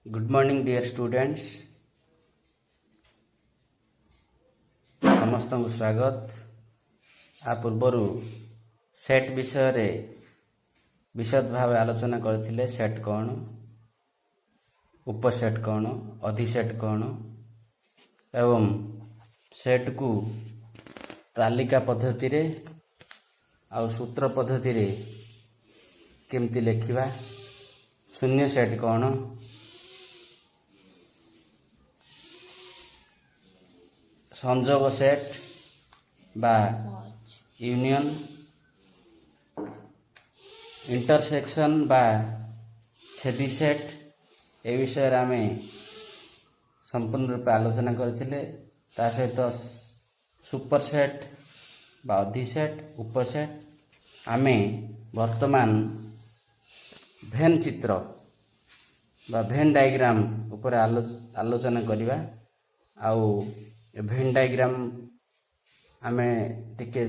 Good morning dear students समस्त को स्वागत। आ पूर्वर सेट विषय रे विशद भाव आलोचना करथिले। सेट कौन, उपसेट कौन, अधिसेट कौन एवं सेट को तालिका पद्धति रे आ सूत्र पद्धति रे केमती लिखिबा, शून्य सेट कौन, संजोग सेट बा यूनियन, इंटरसेक्शन बा छेदी सेट ए विषय रे आमे संपूर्ण रूप आलोचना करथिले। ता सहित सुपर सेट बा अधिसेट, उपसेट आमे वर्तमान भेन चित्र बा भेन डायग्राम ऊपर आलोचना करिबा। आउ भेन डायग्राम आमे टिके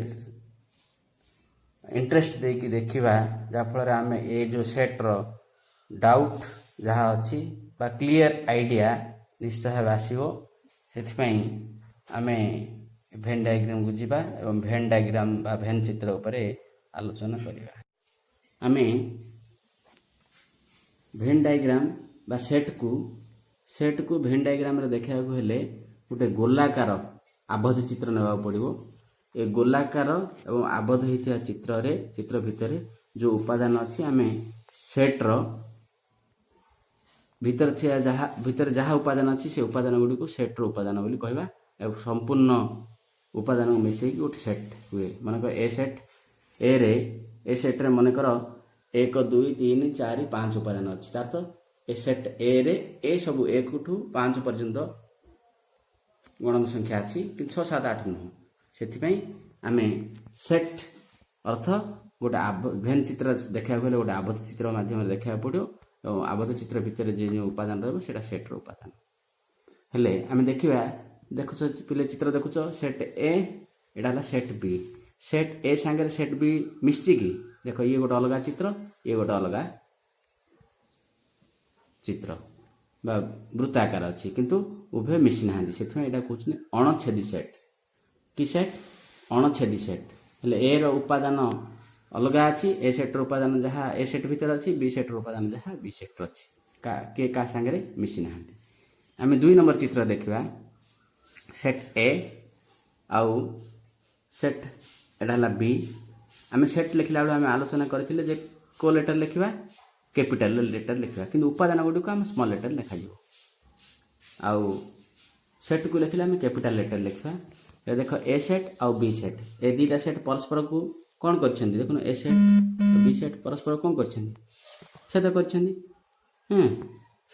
इंटरेस्ट देकी देखिबा, जा फल आमे ए जो सेट रो डाउट जहाँ अच्छी बा क्लियर आइडिया निश्चय भाव आसीबो। सेथिपई आमे भेन डायग्राम को जिबा एवं भेन डायग्राम बा भेन चित्र उपरे आलोचना करिबा। आमे भेन डायग्राम बा सेट को भेन डायग्राम रे देखा को हेले गोटे गोलाकार आबद्ध चित्र नेबा पड़िबो। ए गोलाकार एवं आबद्ध होइथिया चित्र भितर जो उपादान अछि आमे सेट रो भीतर जहाँ उपादान अच्छी से उपादान गुड़ी को सेट रो उपादान बोली कहबा। एवं संपूर्ण उपादान को मिसई गोटे सेट हुए। मानक ए सेट रे मानकर 1 2 3 4 5 उपादान अच्छी। तार तो ए सेट ए रे ए सब 1 टू 5 पर्यंत गणन संख्या अच्छी, कि 6 7 8 नुह। से आमे सेट अर्थ गोटे भेन चित्र देखा गले गोटे आबद्ध चित्र माध्यम देखा पड़ो। और आबद्ध चित्र भितर जो उपादान रहा सेट रो उपादान हेले आमे देखिबा। देखुछ पिले चित्र देखुछ सेट ए, एटा हला सेट बी। सेट ए संगे सेट बी मिश्ची की देखो, ये गोटे अलग चित्र, ये गोटे अलग चित्र बा वृत्ताकार अच्छी, किंतु उभय मिशी ना। से कहते अणछेदी सेट। कि सेट? अणछेदी सेट। हेले ए रो उपादान अलग अच्छी, ए सेट रो उपादान जहाँ ए सेट भीतर अच्छी, बी सेट रो उपादान जहाँ बी सेट अच्छी, के का संगे मिशी ना। आमे 2 नंबर चित्र देखिबा। सेट ए आउ सेट एटा हला बी। आमे सेट लिखला बेले आमे आलोचना करथिले जे को लेटर लिखिबा, कैपिटल लेटर लिखा, किंतु उपादान गुडी को हम स्मॉल लेटर लिखा जिवो। आउ सेट को लिखले हम कैपिटल लेटर लिखा। ये देखो ए सेट आउ बी सेट, ए दीटा सेट परस्पर को कोन करछन्ती। देखो ए सेट और बी सेट परस्पर कोन करछन्ती, छेद करछन्ती।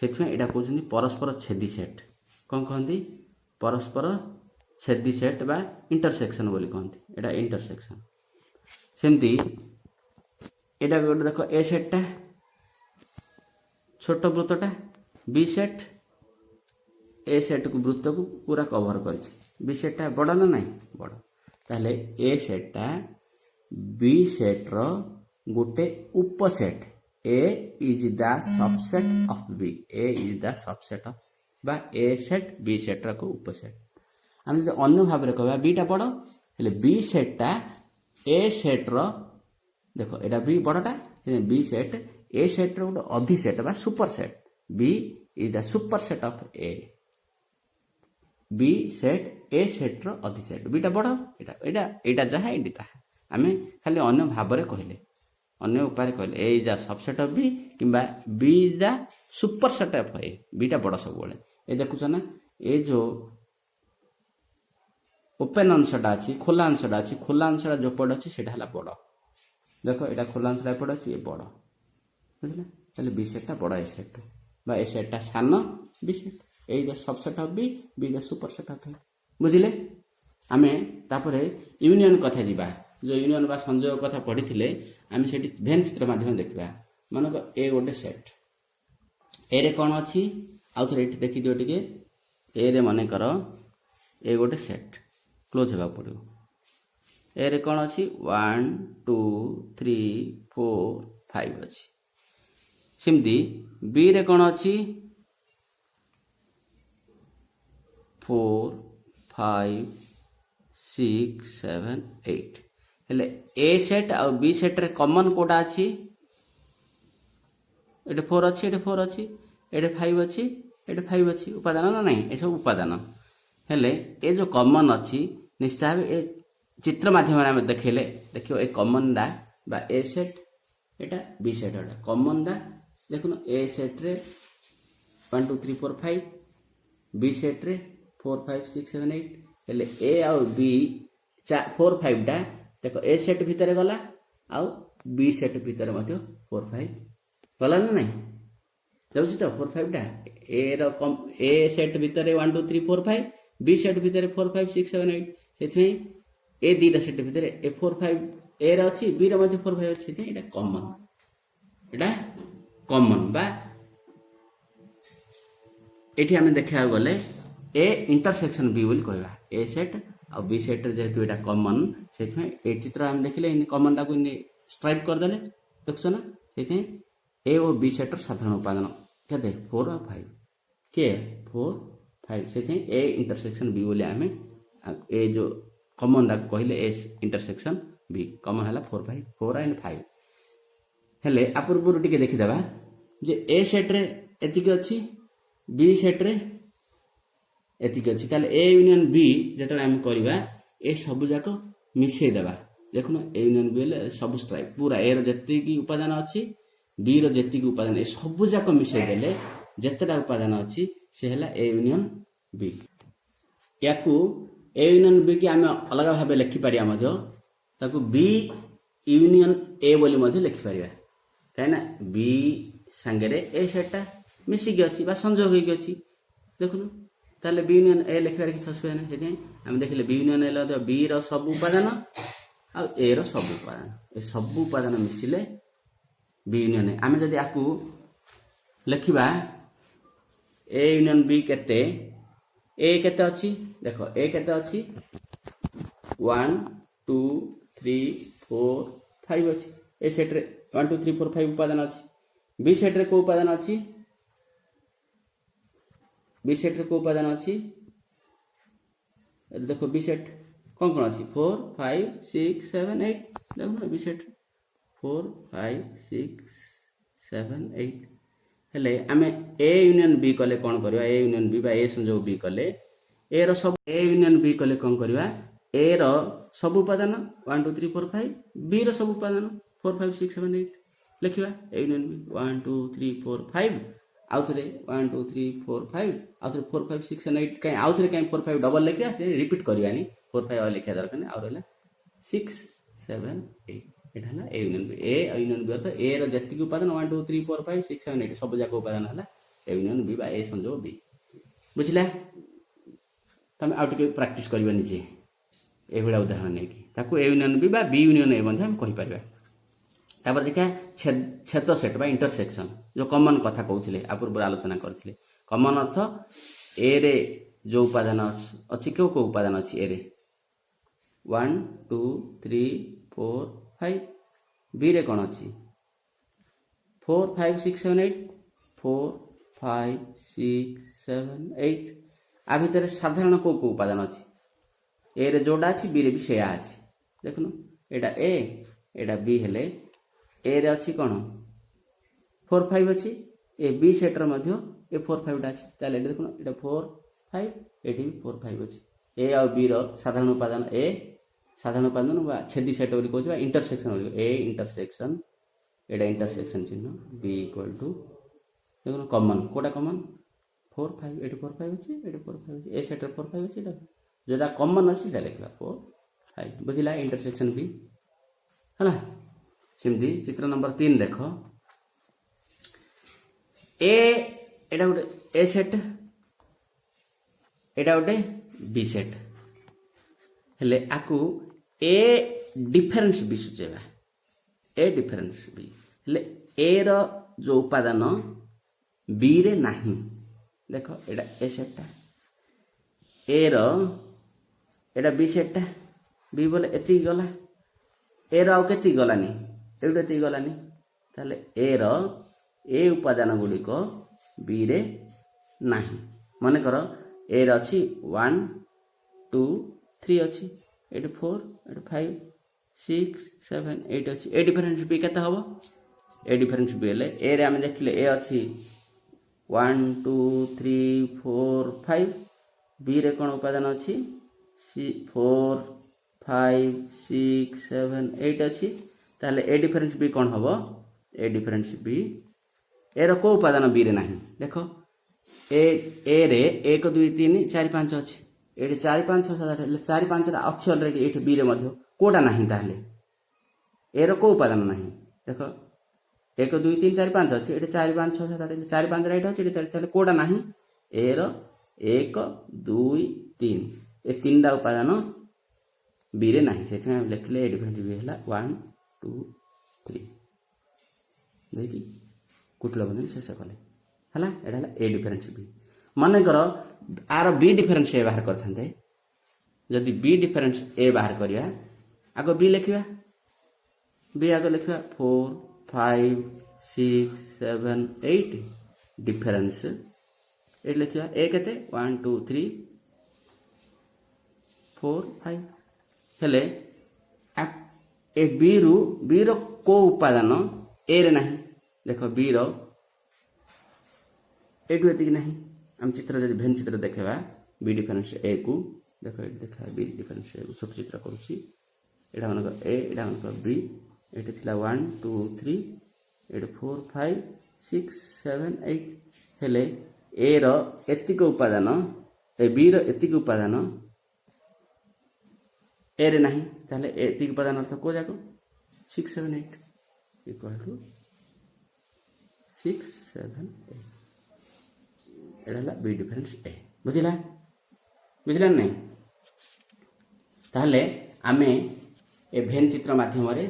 सेथमे एटा कहउछन्ती परस्पर छेदी सेट। कोन कहंती? परस्पर छेदी सेट बा इंटरसेक्शन बोली कहंती। एटा इंटरसेक्शन। सेमती एटा गोटे देखो ए सेटटा छोट वृत्तटा, बी सेट ए सेट को वृत्त को पूरा कवर कर। बी सेटटा बड़ ना नहीं बड़, ताहले ए सेटटा बी सेट रो गोटे उपसेट। A is the subset of B. A is the subset of बा ए सेट बी सेट रो को उपसेट। हम जदि अन्य भाव रे कहबा बी टा बड़, हेले बी सेटटा ए सेट रो देखो एटा बी बड़टा, बी सेट ए सेट रो गोटे अधिसेट बा super set. B is the super set of A. B set A set रो अधिसेट। बीटा बड़, एटा जहाँ एटी ताहा आमे खाली अन्य भाव रे कहले, अन्य उपाय कहले A is the subset of B किंबा B is the super set of A. बीटा बड़ सब बोले। ए देखुछ ना, ए जो ओपन अंशटा अछि, खोला अंशटा अछि, खोला अंशटा जो पड़ अछि सेटा हला बड़। देखो एटा खोला अंशटा पड़ अछि, ए बड़ बुझले। ताले बी सेटटा बड़ ए सेट बा ए सेटटा सान B set. A is the subset of B, B is the super set of A. बुझिले? आमे तापरे यूनियन कथा जिबा। जो यूनियन बा संयोग कथा पढिथिले आमे सेठी भेन चित्र माध्यम देखिबा। मानको ए गोटे सेट, ए रे कोन अछि आउ थरे एठी देखि दियो टिके। ए रे माने करो ए गोटे सेट क्लोज हेबा पड़ियो। ए रे कोन अछि 1 2 3 4 5 अछि। सेमती बी रे कोन अछि 4 5 6 7 8 हेले ए सेट आ बी सेट रे कॉमन कोटा अछि एटे 4 अछि एटे 4 अछि एटे 5 अछि एटे 5 अछि उपादान ना नहीं ए सब उपादान हेले ए जो कॉमन अछि निश्चय भावे ए चित्र माध्यम रे हम देखैले देखियो ए कॉमन दा बा A set Etah B set Etah common दा देखुन ए सेट रे 1 2 3 4 5 बी सेट रे 4 5 6 7 8 हेले ए आ बी 4 5 दा देखो ए सेट भीतर गला आउ बी सेट भीतर मध्य 4 5 गला ना नहीं जाउछि तो 4 5 दा ए रो कम ए सेट भीतर 1 2 3 4 5 बी सेट भीतर 4 5 6 7 8 सेथि ए दीटा सेट भीतर ए 4 5 ए रो अछि बी रो मध्य 4 5 अछि सेथि एटा कॉमन बा एठी हमें देखा गले ए इंटरसेक्शन बी बोली कहबा ए सेट आ बी सेट जेहेतु एटा कॉमन सेथि ए चित्र हम देखले इन कॉमन दा को स्ट्राइप कर देले देखछो ना सेथि ए और बी सेट साधारण उपादान केते 4 और 5 के 4 5 सेथि ए इंटरसेक्शन बी बोली हमें ए जो कॉमन दा कहले ए इंटरसेक्शन बी कॉमन हला 4 5 4 एंड 5 हेले अपूर्व टिके देखि देबा जे ए सेट रे एतिके अछि बी सेट रे एतिके अछि ताले ए यूनियन बी जेतले हम करबा ए सब जाक मिसै देबा देखुन ए यूनियन बी ले सब स्ट्राइक पूरा ए रो जति की उपादान अछि बी रो जति की उपादान ए सब जाक मिसै देले जतटा उपादान अछि से हला ए यूनियन बी याकू ए यूनियन बी की हम अलग भाबे लिखि पारिया मध्य ताकू बी यूनियन ए बोली मध्य लिखि पारिया काइना बी संगे ए सेटटा मिसी के अछि बा संयोग होई के अछि देखुन ताले बी यूनियन ए लिखबार कि असुविधा नहीं सेति हम देखले बी यूनियन ए तो बी रो सब उपादान आ ए रो सब उपादान ए सब उपादान मिसिले बी यूनियन ए हम जदी आकू लिखिबा ए यूनियन बी केते ए केते अछि देखो ए केते अछि 1 2 3 4 5 अछि ए सेट रे 1 2 3 4 5 उपादान अछि बी सेट रे को उपादान अछि बी सेट रे को उपादान अछि देखो बी सेट कौन कौन अछि 4 5 6 7 8 देखो बी सेट 4 5 6 7 8 हेले आमे ए यूनियन बी कले कौन करबा ए यूनियन बी बा ए संयोग बी कले ए रो सब ए यूनियन बी कले कौन करबा ए रो सब उपादान 1 2 3 4 5 बी रो सब उपादान 4 5 6 7 8 लिखिबा ए यूनियन बी 1 2 3 4 5 आउथरे 1 2 3 4 5 आउथरे 4 5 6 7 8 कहीं आउथरे कहीं 4 5 डबल लिखिया से रिपीट करबानी 4 5 और लिखिया दरकार नै और हला 6 7 8 एटा हला ए यूनियन बी अर्थ ए रो जति के उपादान 1 2 3 4 5 6 7 8 सब जाक उपादान हला ए यूनियन बी बा ए संयोग बी बुझला तमे आउट के प्रैक्टिस करबा निजे ए भला उदाहरण नै कि ताको ए यूनियन बी बा बी यूनियन ए मध्ये हम कहि परबा तापर देखा छेद सेट बा इंटरसेक्शन जो कॉमन कथा कहउथिले अपूर्व आलोचना करथिले कॉमन अर्थ ए रे जो उपादान अछि को उपादान अछि ए रे 1 2 3 4 5 बी रे कोन अछि 4 5 6 7 8 4 5 6 7 8 आ भीतर साधारण को उपादान अछि ए रे जोडा अछि बी रे भी सेया अछि देखनु एटा बी हेले ए रे अछि कोन 4 5 अछि ए बी सेट र मध्य ए 4 5 टा अछि ताले देखुन एटा 4 5 एटी 4 5 अछि ए और बी रो साधारण उपादान ए साधारण उपादान बा छेदी सेट बोली कहबा इंटरसेक्शन बोली ए इंटरसेक्शन एटा इंटरसेक्शन चिन्ह बी इक्वल टू देखुन कॉमन कोटा कॉमन 4 5 एटी 4 5 अछि एटी 4 5 अछि ए सेट र 4 5 अछि एटा जेटा कॉमन अछि ता लिखबा 4 5 बुझिला इंटरसेक्शन बी हला सिमदी चित्र नंबर 3 देखो ए एटा गोटे ए सेट एटा गोटे बी सेट हेले आकू ए डिफरेंस बी सुचेबा ए डिफरेंस बी हेले ए रो जो उपादान बी रे नाही देखो एटा ए सेटटा ए रो एटा बी सेटटा बी बोले एति गला ए रो केति गलानी एटा एति गलानी ताले ए रो ए उपादान गुडी को बी रे नाही माने करो ए अच्छी 1 2 3 अच्छी एट 4 एट 5 6 7 8 अच्छी ए डिफरेन्स बी केते हबो ए डिफरेन्स बी हेले ए रे आमे देखिले ए अच्छी 1 2 3 4 5 बी रे कोन उपादान अच्छी 4 5 6 7 8 अच्छी ताले ए डिफरेन्स बी कोन हबो ए डिफरेन्स बी ए रो को उपादान बी रे नाही देखो ए रे 1 2 3 4 5 अच्छी एठी 4 5 6 7 8 4 5 रा अच्छी ऑलरेडी एठी बी रे मध्य कोडा नाही ताले ए रो को उपादान नाही देखो 1 2 3 4 5 अच्छी एठी 4 5 6 7 8 4 5 रा एठी अछि एठी 4 ताले कोडा नाही ए रो 1 2 3 ए तीनटा उपादान बी रे नाही सेथि हम लिखले ए डिफरेंस बी हला 1 2 3 देखि कुटला बने शेष कले हला एडा हला ए डिफरेंस बी माने करो आर बी डिफरेंस ए बाहर करथांते जदि बी डिफरेंस ए बाहर करिया आगो बी लिखिबा बी आगो लिखिबा 4 5 6 7 8 डिफरेंस ए लिखिबा ए केते 1 2 3 4 5 हेले ए बी रो को उपादान ए रे नहीं देखो बी रो एटू एतिक नहीं हम चित्र जदि भेन चित्र देखा बी डिफरेंस ए को देखो देखा बी डिफरेंस ए छोट चित्र करूची एडा मन ए एडा मन बी एटी थिला 1 2 3 एट 4 5 6 7 8 हेले ए रो एतिक उपादान ए बी रो एतिक उपादान ए रे नहीं ताले एतिक उपादान अर्थ को जाको 6 7 8 इक्वल टू 6 7 8 एडा बी डिफरेंस ए बुझिला बुझिला नहीं ताहले आमे ए भेन चित्र माध्यम रे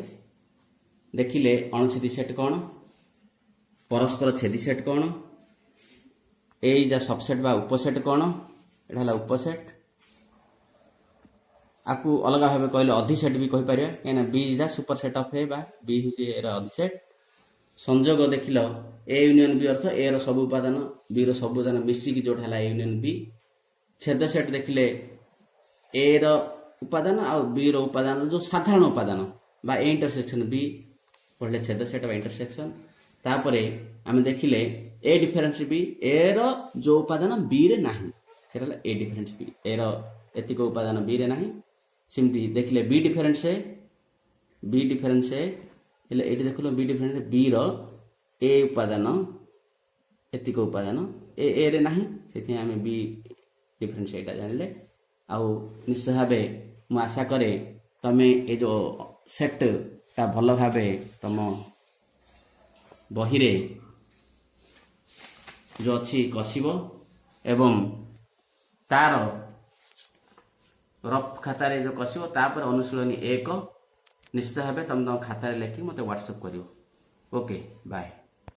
देखिले अणुछेदी सेट कौन परस्पर छेदी सेट कौन ए जा सबसेट बा उपसेट कौन एडा हला उपसेट आकु अलग भाबे कहले अधिसेट भी कहि परिया एना B is the super set of A बा बी हुजे एरा अधिसेट संयोग देखिल ए यूनियन बी अर्थ ए रो सब उपादान बी रो सब उपादान मिसी की जोड़ हला यूनियन बी छेद सेट देखिले ए रो उपादान आ बी रो उपादान जो साधारण उपादान बा ए इंटरसेक्शन बी पढ़ले छेद सेट बा इंटरसेक्शन तापरे आमे देखिले ए डिफरेंस बी ए रो जो उपादान बी रे नाही सेटा ए डिफरेंस बी ए रो एतिक उपादान बी रे नाही सिमती देखिले बी डिफरेंस ए हेले एटी देखलो बी डिफरेंस बी रो ए उपादान एतिक उपादान ए रे नाही सेथि आमे बी डिफरेंस एटा जानले आउ निश्चय भाबे मु आशा करे तमे ए जो सेट ता भलो भाबे तम बही रे जो अछि कसिबो एवं तार रफ खाता रे जो कसिबो तापर अनुशीलनी 1 निश्चित भाबे तम खाता रे लेखि मते व्हाट्सएप करियो ओके बाय।